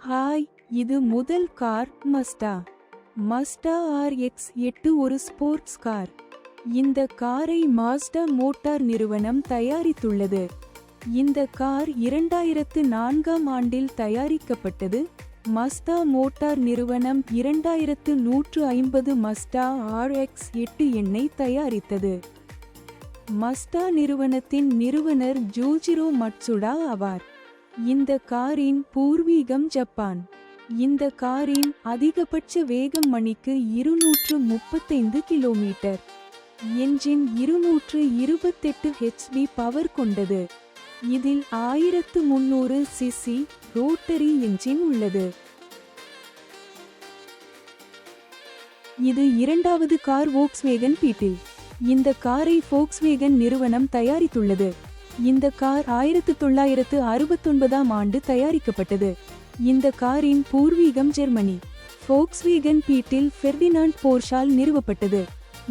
Hi, இது முதல் car மஸ்டா RX-8 ஒரு ஸ்போர்ட்ஸ் கார். இந்த காரை மாஸ்டா மோட்டார் நிறுவனம் தயாரித்துள்ளது. இந்த கார் 2004ஆம் ஆண்டில் தயாரிக்கப்பட்டது. மஸ்டா மோட்டார் நிறுவனம் 2150 மஸ்டா RX-8 எண்ணை தயாரித்தது. மஸ்டா நிறுவனத்தின் நிறுவனர் ஜூஜிரோ மட்சுடா ஆவார். இந்த காரின் பூர்வீகம் ஜப்பான். இந்த காரின் அதிகபட்ச வேகம் மணிக்கு 235 கிலோமீட்டர். என்ஜின் 228 HP பவர் கொண்டது. இதில் 1300 சிசி ரோட்டரி என்ஜின் உள்ளது. இது இரண்டாவது கார் வோக்ஸ்வேகன் பீட்டில். இந்த காரை ஃபோக்ஸ்வேகன் நிறுவனம் தயாரித்துள்ளது. இந்த கார் 1969ஆம் ஆண்டு தயாரிக்கப்பட்டது. இந்த காரின் பூர்வீகம் ஜெர்மனி. ஃபோக்ஸ்வேகன் பீட்டில் ஃபெர்டினாண்ட் போர்ஷால் நிறுவப்பட்டது.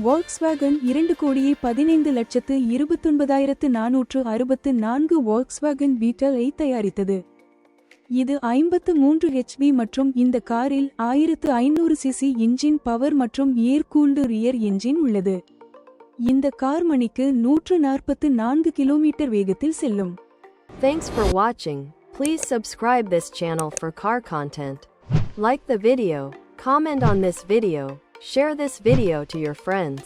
வோல்க்ஸ்வேகன் 2,15,29,464 வோல்க்ஸ்வேகன் பீட்டல் ஐ தயாரித்தது. இது 53 HP மற்றும் இந்த காரில் 1500 சிசி இன்ஜின் பவர் மற்றும் ஏர் கூல்டு ரியர் என்ஜின் உள்ளது. இந்த கார் மணிக்கு 144 கிலோமீட்டர் வேகத்தில் செல்லும். Thanks for watching. Please subscribe this channel for car content. Like the video, comment on this video, share this video to your friends.